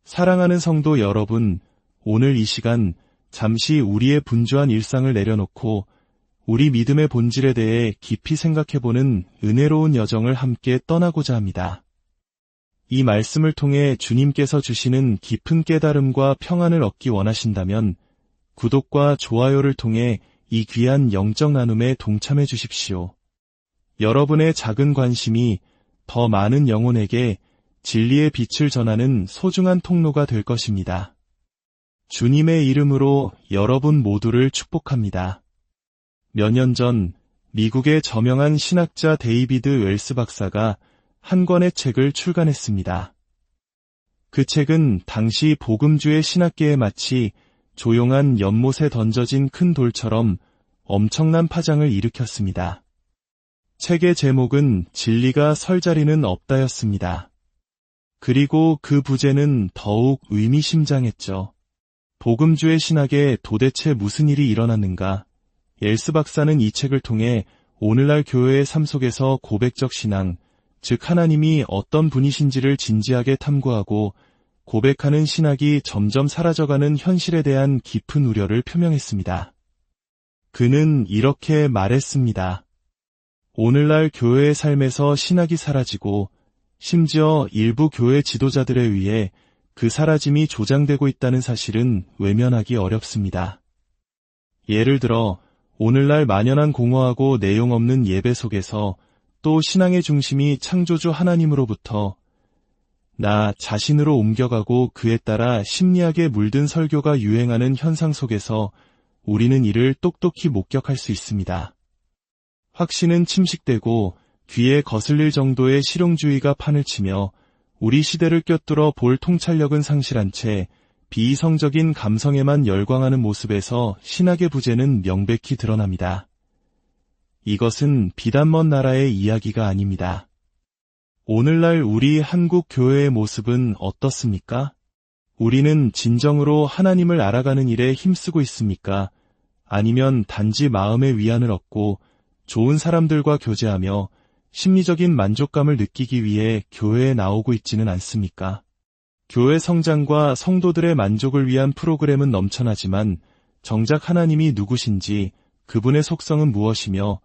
사랑하는 성도 여러분, 오늘 이 시간 잠시 우리의 분주한 일상을 내려놓고 우리 믿음의 본질에 대해 깊이 생각해보는 은혜로운 여정을 함께 떠나고자 합니다. 이 말씀을 통해 주님께서 주시는 깊은 깨달음과 평안을 얻기 원하신다면 구독과 좋아요를 통해 이 귀한 영적 나눔에 동참해 주십시오. 여러분의 작은 관심이 더 많은 영혼에게 진리의 빛을 전하는 소중한 통로가 될 것입니다. 주님의 이름으로 여러분 모두를 축복합니다. 몇 년 전 미국의 저명한 신학자 데이비드 웰스 박사가 한 권의 책을 출간했습니다. 그 책은 당시 복음주의 신학계에 마치 조용한 연못에 던져진 큰 돌처럼 엄청난 파장을 일으켰습니다. 책의 제목은 진리가 설 자리는 없다였습니다. 그리고 그 부제는 더욱 의미심장했죠. 복음주의 신학에 도대체 무슨 일이 일어났는가? 웰스 박사는 이 책을 통해 오늘날 교회의 삶 속에서 고백적 신앙, 즉 하나님이 어떤 분이신지를 진지하게 탐구하고 고백하는 신학이 점점 사라져가는 현실에 대한 깊은 우려를 표명했습니다. 그는 이렇게 말했습니다. 오늘날 교회의 삶에서 신학이 사라지고 심지어 일부 교회 지도자들에 의해 그 사라짐이 조장되고 있다는 사실은 외면하기 어렵습니다. 예를 들어 오늘날 만연한 공허하고 내용 없는 예배 속에서 또 신앙의 중심이 창조주 하나님으로부터 나 자신으로 옮겨가고 그에 따라 심리학에 물든 설교가 유행하는 현상 속에서 우리는 이를 똑똑히 목격할 수 있습니다. 확신은 침식되고 귀에 거슬릴 정도의 실용주의가 판을 치며 우리 시대를 꿰뚫어 볼 통찰력은 상실한 채 비이성적인 감성에만 열광하는 모습에서 신학의 부재는 명백히 드러납니다. 이것은 비단 먼 나라의 이야기가 아닙니다. 오늘날 우리 한국 교회의 모습은 어떻습니까? 우리는 진정으로 하나님을 알아가는 일에 힘쓰고 있습니까? 아니면 단지 마음의 위안을 얻고 좋은 사람들과 교제하며 심리적인 만족감을 느끼기 위해 교회에 나오고 있지는 않습니까? 교회 성장과 성도들의 만족을 위한 프로그램은 넘쳐나지만 정작 하나님이 누구신지, 그분의 속성은 무엇이며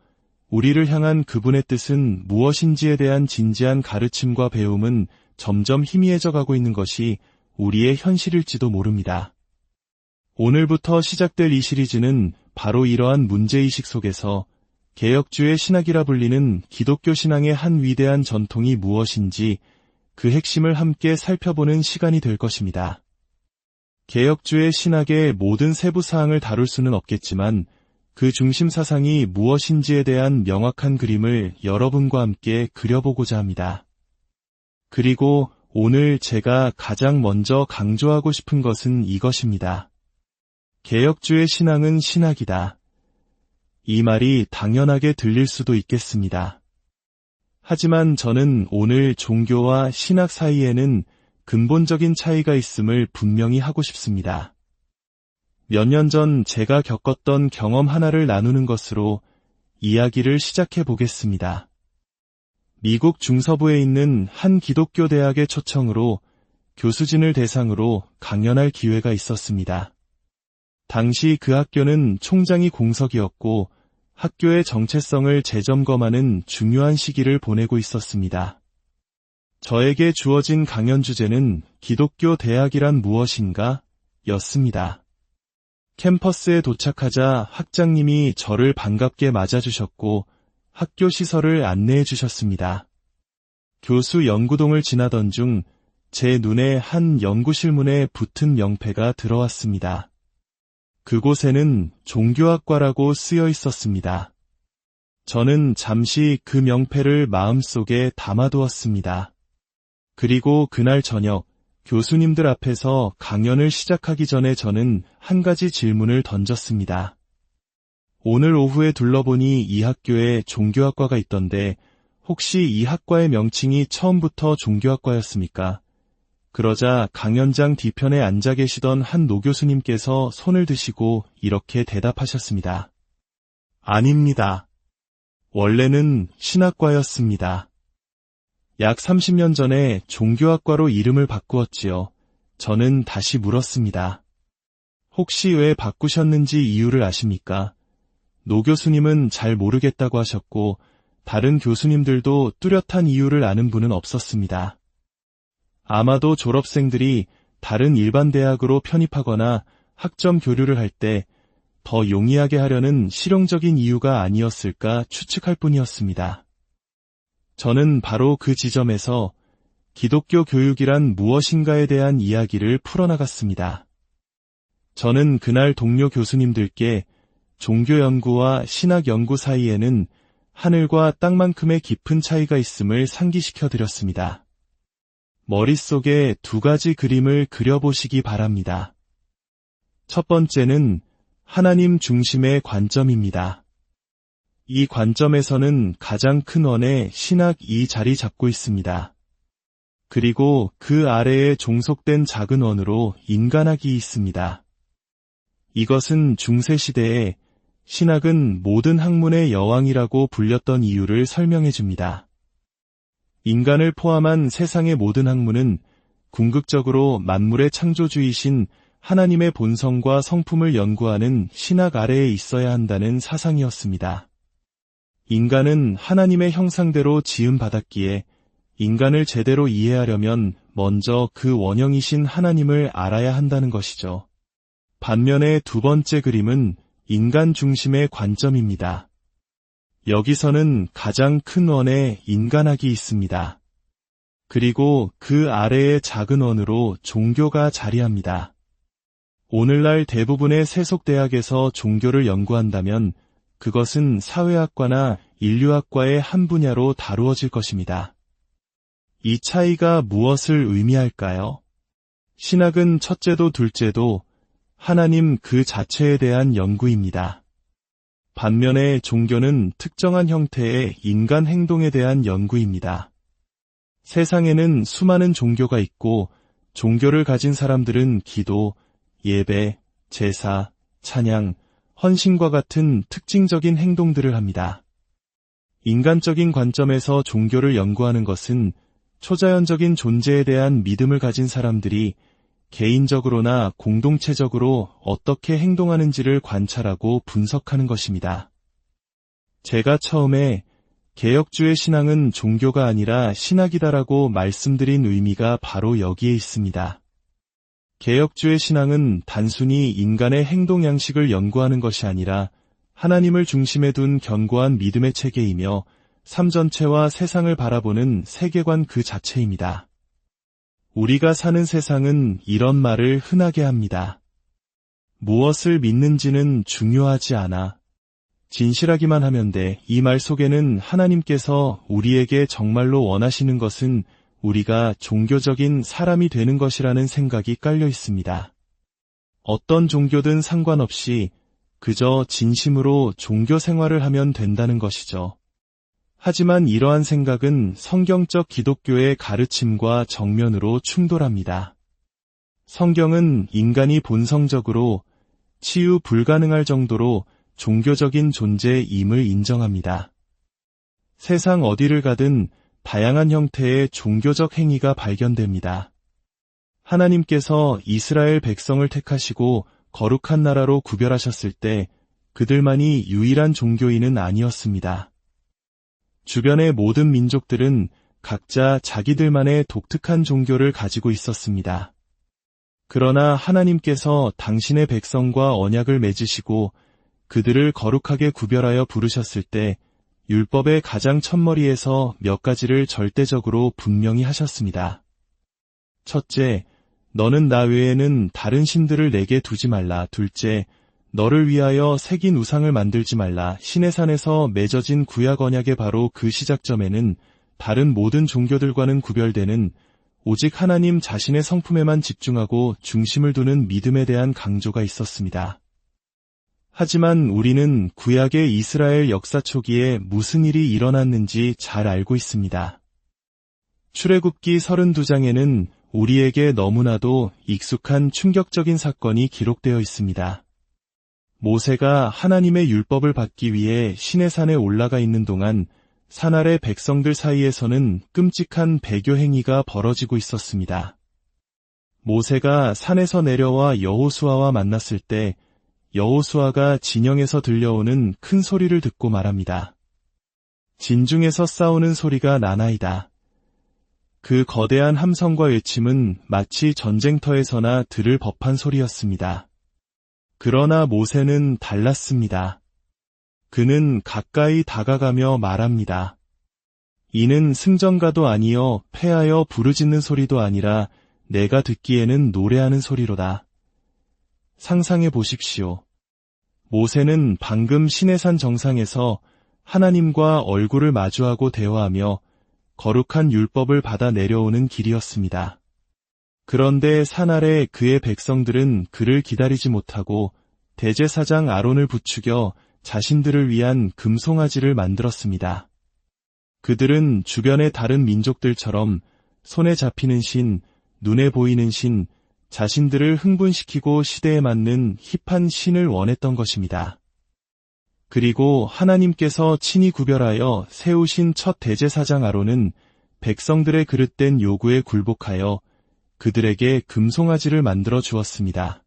우리를 향한 그분의 뜻은 무엇인지에 대한 진지한 가르침과 배움은 점점 희미해져 가고 있는 것이 우리의 현실일지도 모릅니다. 오늘부터 시작될 이 시리즈는 바로 이러한 문제의식 속에서 개혁주의 신학이라 불리는 기독교 신앙의 한 위대한 전통이 무엇인지 그 핵심을 함께 살펴보는 시간이 될 것입니다. 개혁주의 신학의 모든 세부 사항을 다룰 수는 없겠지만 그 중심 사상이 무엇인지에 대한 명확한 그림을 여러분과 함께 그려보고자 합니다. 그리고 오늘 제가 가장 먼저 강조하고 싶은 것은 이것입니다. 개혁주의 신앙은 신학이다. 이 말이 당연하게 들릴 수도 있겠습니다. 하지만 저는 오늘 종교와 신학 사이에는 근본적인 차이가 있음을 분명히 하고 싶습니다. 몇 년 전 제가 겪었던 경험 하나를 나누는 것으로 이야기를 시작해 보겠습니다. 미국 중서부에 있는 한 기독교 대학의 초청으로 교수진을 대상으로 강연할 기회가 있었습니다. 당시 그 학교는 총장이 공석이었고 학교의 정체성을 재점검하는 중요한 시기를 보내고 있었습니다. 저에게 주어진 강연 주제는 기독교 대학이란 무엇인가? 였습니다. 캠퍼스에 도착하자 학장님이 저를 반갑게 맞아주셨고 학교 시설을 안내해 주셨습니다. 교수 연구동을 지나던 중 제 눈에 한 연구실 문에 붙은 명패가 들어왔습니다. 그곳에는 종교학과라고 쓰여 있었습니다. 저는 잠시 그 명패를 마음속에 담아두었습니다. 그리고 그날 저녁 교수님들 앞에서 강연을 시작하기 전에 저는 한 가지 질문을 던졌습니다. 오늘 오후에 둘러보니 이 학교에 종교학과가 있던데 혹시 이 학과의 명칭이 처음부터 종교학과였습니까? 그러자 강연장 뒤편에 앉아 계시던 한 노교수님께서 손을 드시고 이렇게 대답하셨습니다. 아닙니다. 원래는 신학과였습니다. 약 30년 전에 종교학과로 이름을 바꾸었지요. 저는 다시 물었습니다. 혹시 왜 바꾸셨는지 이유를 아십니까? 노 교수님은 잘 모르겠다고 하셨고 다른 교수님들도 뚜렷한 이유를 아는 분은 없었습니다. 아마도 졸업생들이 다른 일반 대학으로 편입하거나 학점 교류를 할 때 더 용이하게 하려는 실용적인 이유가 아니었을까 추측할 뿐이었습니다. 저는 바로 그 지점에서 기독교 교육이란 무엇인가에 대한 이야기를 풀어나갔습니다. 저는 그날 동료 교수님들께 종교 연구와 신학 연구 사이에는 하늘과 땅만큼의 깊은 차이가 있음을 상기시켜 드렸습니다. 머릿속에 두 가지 그림을 그려보시기 바랍니다. 첫 번째는 하나님 중심의 관점입니다. 이 관점에서는 가장 큰 원의 신학이 자리 잡고 있습니다. 그리고 그 아래에 종속된 작은 원으로 인간학이 있습니다. 이것은 중세시대에 신학은 모든 학문의 여왕이라고 불렸던 이유를 설명해 줍니다. 인간을 포함한 세상의 모든 학문은 궁극적으로 만물의 창조주이신 하나님의 본성과 성품을 연구하는 신학 아래에 있어야 한다는 사상이었습니다. 인간은 하나님의 형상대로 지음받았기에 인간을 제대로 이해하려면 먼저 그 원형이신 하나님을 알아야 한다는 것이죠. 반면에 두 번째 그림은 인간 중심의 관점입니다. 여기서는 가장 큰 원의 인간학이 있습니다. 그리고 그 아래의 작은 원으로 종교가 자리합니다. 오늘날 대부분의 세속대학에서 종교를 연구한다면 그것은 사회학과나 인류학과의 한 분야로 다루어질 것입니다. 이 차이가 무엇을 의미할까요? 신학은 첫째도 둘째도 하나님 그 자체에 대한 연구입니다. 반면에 종교는 특정한 형태의 인간 행동에 대한 연구입니다. 세상에는 수많은 종교가 있고 종교를 가진 사람들은 기도, 예배, 제사, 찬양, 헌신과 같은 특징적인 행동들을 합니다. 인간적인 관점에서 종교를 연구하는 것은 초자연적인 존재에 대한 믿음을 가진 사람들이 개인적으로나 공동체적으로 어떻게 행동하는지를 관찰하고 분석하는 것입니다. 제가 처음에 개혁주의 신앙은 종교가 아니라 신학이다라고 말씀드린 의미가 바로 여기에 있습니다. 개혁주의 신앙은 단순히 인간의 행동 양식을 연구하는 것이 아니라 하나님을 중심에 둔 견고한 믿음의 체계이며 삶 전체와 세상을 바라보는 세계관 그 자체입니다. 우리가 사는 세상은 이런 말을 흔하게 합니다. 무엇을 믿는지는 중요하지 않아. 진실하기만 하면 돼. 이 말 속에는 하나님께서 우리에게 정말로 원하시는 것은 우리가 종교적인 사람이 되는 것이라는 생각이 깔려 있습니다. 어떤 종교든 상관없이 그저 진심으로 종교 생활을 하면 된다는 것이죠. 하지만 이러한 생각은 성경적 기독교의 가르침과 정면으로 충돌합니다. 성경은 인간이 본성적으로 치유 불가능할 정도로 종교적인 존재임을 인정합니다. 세상 어디를 가든 다양한 형태의 종교적 행위가 발견됩니다. 하나님께서 이스라엘 백성을 택하시고 거룩한 나라로 구별하셨을 때 그들만이 유일한 종교인은 아니었습니다. 주변의 모든 민족들은 각자 자기들만의 독특한 종교를 가지고 있었습니다. 그러나 하나님께서 당신의 백성과 언약을 맺으시고 그들을 거룩하게 구별하여 부르셨을 때 율법의 가장 첫머리에서 몇 가지를 절대적으로 분명히 하셨습니다. 첫째, 너는 나 외에는 다른 신들을 내게 두지 말라. 둘째, 너를 위하여 새긴 우상을 만들지 말라. 시내산에서 맺어진 구약 언약의 바로 그 시작점에는 다른 모든 종교들과는 구별되는 오직 하나님 자신의 성품에만 집중하고 중심을 두는 믿음에 대한 강조가 있었습니다. 하지만 우리는 구약의 이스라엘 역사 초기에 무슨 일이 일어났는지 잘 알고 있습니다. 출애굽기 32장에는 우리에게 너무나도 익숙한 충격적인 사건이 기록되어 있습니다. 모세가 하나님의 율법을 받기 위해 시내산에 올라가 있는 동안 산 아래 백성들 사이에서는 끔찍한 배교 행위가 벌어지고 있었습니다. 모세가 산에서 내려와 여호수아와 만났을 때 여호수아가 진영에서 들려오는 큰 소리를 듣고 말합니다. 진중에서 싸우는 소리가 나나이다. 그 거대한 함성과 외침은 마치 전쟁터에서나 들을 법한 소리였습니다. 그러나 모세는 달랐습니다. 그는 가까이 다가가며 말합니다. 이는 승전가도 아니여 패하여 부르짖는 소리도 아니라 내가 듣기에는 노래하는 소리로다. 상상해 보십시오. 모세는 방금 시내산 정상에서 하나님과 얼굴을 마주하고 대화하며 거룩한 율법을 받아 내려오는 길이었습니다. 그런데 산 아래 그의 백성들은 그를 기다리지 못하고 대제사장 아론을 부추겨 자신들을 위한 금송아지를 만들었습니다. 그들은 주변의 다른 민족들처럼 손에 잡히는 신, 눈에 보이는 신, 자신들을 흥분시키고 시대에 맞는 힙한 신을 원했던 것입니다. 그리고 하나님께서 친히 구별하여 세우신 첫 대제사장 아론은 백성들의 그릇된 요구에 굴복하여 그들에게 금송아지를 만들어 주었습니다.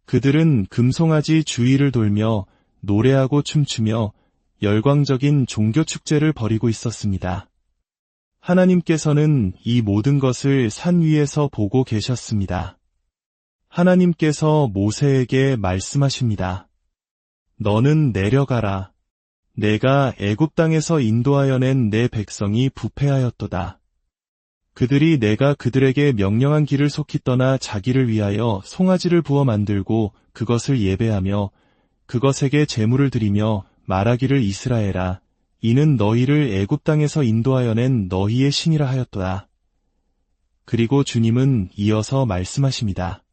그들은 금송아지 주위를 돌며 노래하고 춤추며 열광적인 종교 축제를 벌이고 있었습니다. 하나님께서는 이 모든 것을 산 위에서 보고 계셨습니다. 하나님께서 모세에게 말씀하십니다. 너는 내려가라. 내가 애굽 땅에서 인도하여 낸 내 백성이 부패하였도다. 그들이 내가 그들에게 명령한 길을 속히 떠나 자기를 위하여 송아지를 부어 만들고 그것을 예배하며 그것에게 제물을 드리며 말하기를 이스라엘아, 이는 너희를 애굽 땅에서 인도하여 낸 너희의 신이라 하였도다. 그리고 주님은 이어서 말씀하십니다.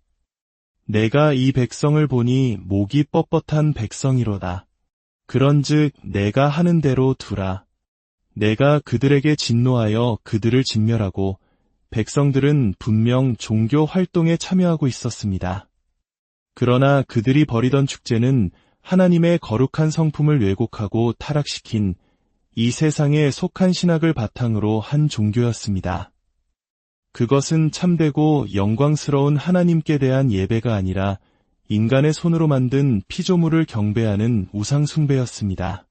내가 이 백성을 보니 목이 뻣뻣한 백성이로다. 그런즉 내가 하는 대로 두라. 내가 그들에게 진노하여 그들을 진멸하고 백성들은 분명 종교 활동에 참여하고 있었습니다. 그러나 그들이 벌이던 축제는 하나님의 거룩한 성품을 왜곡하고 타락시킨 이 세상에 속한 신학을 바탕으로 한 종교였습니다. 그것은 참되고 영광스러운 하나님께 대한 예배가 아니라 인간의 손으로 만든 피조물을 경배하는 우상 숭배였습니다.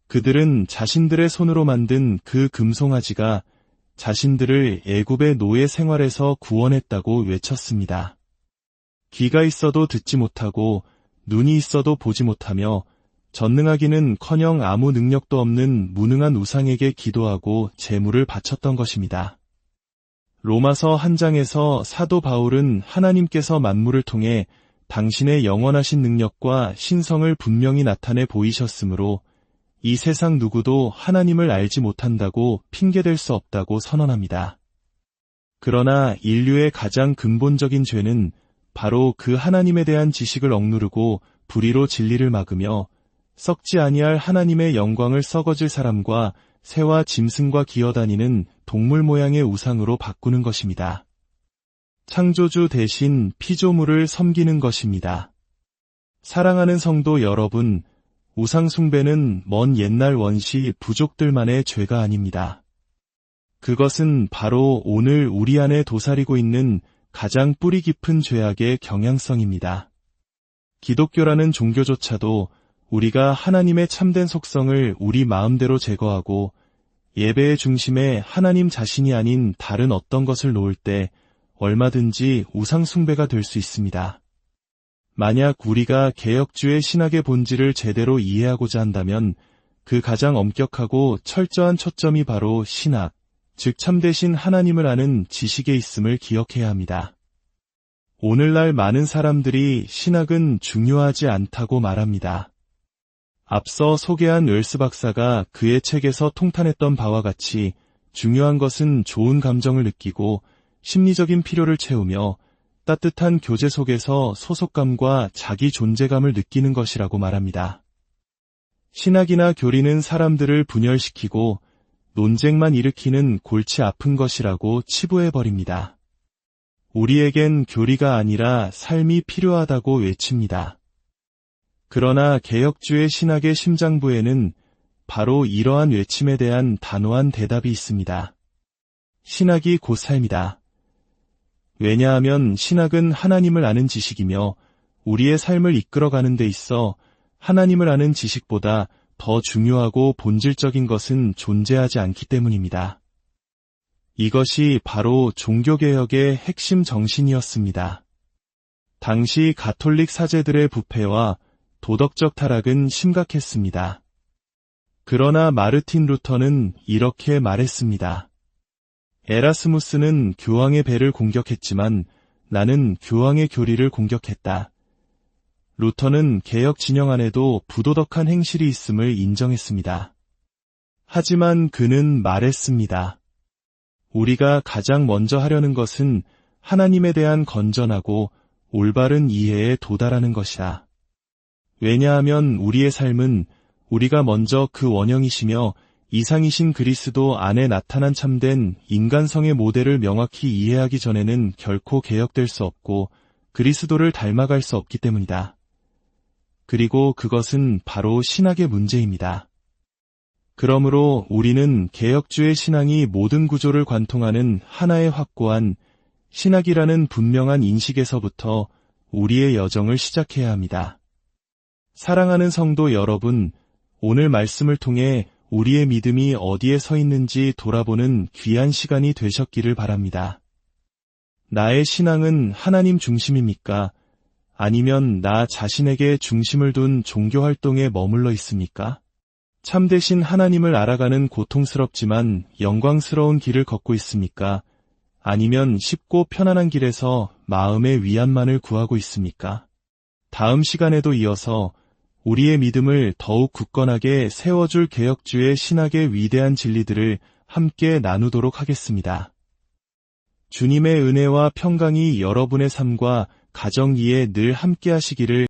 그들은 자신들의 손으로 만든 그 금송아지가 자신들을 애굽의 노예 생활에서 구원했다고 외쳤습니다. 귀가 있어도 듣지 못하고 눈이 있어도 보지 못하며 전능하기는커녕 아무 능력도 없는 무능한 우상에게 기도하고 제물을 바쳤던 것입니다. 로마서 1장에서 사도 바울은 하나님께서 만물을 통해 당신의 영원하신 능력과 신성을 분명히 나타내 보이셨으므로 이 세상 누구도 하나님을 알지 못한다고 핑계댈 수 없다고 선언합니다. 그러나 인류의 가장 근본적인 죄는 바로 그 하나님에 대한 지식을 억누르고 불의로 진리를 막으며 썩지 아니할 하나님의 영광을 썩어질 사람과 새와 짐승과 기어다니는 동물 모양의 우상으로 바꾸는 것입니다. 창조주 대신 피조물을 섬기는 것입니다. 사랑하는 성도 여러분, 우상 숭배는 먼 옛날 원시 부족들만의 죄가 아닙니다. 그것은 바로 오늘 우리 안에 도사리고 있는 가장 뿌리 깊은 죄악의 경향성입니다. 기독교라는 종교조차도 우리가 하나님의 참된 속성을 우리 마음대로 제거하고 예배의 중심에 하나님 자신이 아닌 다른 어떤 것을 놓을 때 얼마든지 우상 숭배가 될 수 있습니다. 만약 우리가 개혁주의 신학의 본질을 제대로 이해하고자 한다면 그 가장 엄격하고 철저한 초점이 바로 신학, 즉 참되신 하나님을 아는 지식에 있음을 기억해야 합니다. 오늘날 많은 사람들이 신학은 중요하지 않다고 말합니다. 앞서 소개한 웰스 박사가 그의 책에서 통탄했던 바와 같이 중요한 것은 좋은 감정을 느끼고 심리적인 필요를 채우며 따뜻한 교제 속에서 소속감과 자기 존재감을 느끼는 것이라고 말합니다. 신학이나 교리는 사람들을 분열시키고 논쟁만 일으키는 골치 아픈 것이라고 치부해버립니다. 우리에겐 교리가 아니라 삶이 필요하다고 외칩니다. 그러나 개혁주의 신학의 심장부에는 바로 이러한 외침에 대한 단호한 대답이 있습니다. 신학이 곧 삶이다. 왜냐하면 신학은 하나님을 아는 지식이며 우리의 삶을 이끌어가는 데 있어 하나님을 아는 지식보다 더 중요하고 본질적인 것은 존재하지 않기 때문입니다. 이것이 바로 종교개혁의 핵심 정신이었습니다. 당시 가톨릭 사제들의 부패와 도덕적 타락은 심각했습니다. 그러나 마르틴 루터는 이렇게 말했습니다. 에라스무스는 교황의 배를 공격했지만 나는 교황의 교리를 공격했다. 루터는 개혁 진영 안에도 부도덕한 행실이 있음을 인정했습니다. 하지만 그는 말했습니다. 우리가 가장 먼저 하려는 것은 하나님에 대한 건전하고 올바른 이해에 도달하는 것이다. 왜냐하면 우리의 삶은 우리가 먼저 그 원형이시며 이상이신 그리스도 안에 나타난 참된 인간성의 모델을 명확히 이해하기 전에는 결코 개혁될 수 없고 그리스도를 닮아갈 수 없기 때문이다. 그리고 그것은 바로 신학의 문제입니다. 그러므로 우리는 개혁주의 신앙이 모든 구조를 관통하는 하나의 확고한 신학이라는 분명한 인식에서부터 우리의 여정을 시작해야 합니다. 사랑하는 성도 여러분, 오늘 말씀을 통해 우리의 믿음이 어디에 서 있는지 돌아보는 귀한 시간이 되셨기를 바랍니다. 나의 신앙은 하나님 중심입니까? 아니면 나 자신에게 중심을 둔 종교 활동에 머물러 있습니까? 참되신 하나님을 알아가는 고통스럽지만 영광스러운 길을 걷고 있습니까? 아니면 쉽고 편안한 길에서 마음의 위안만을 구하고 있습니까? 다음 시간에도 이어서 우리의 믿음을 더욱 굳건하게 세워줄 개혁주의 신학의 위대한 진리들을 함께 나누도록 하겠습니다. 주님의 은혜와 평강이 여러분의 삶과 가정 위에 늘 함께 하시기를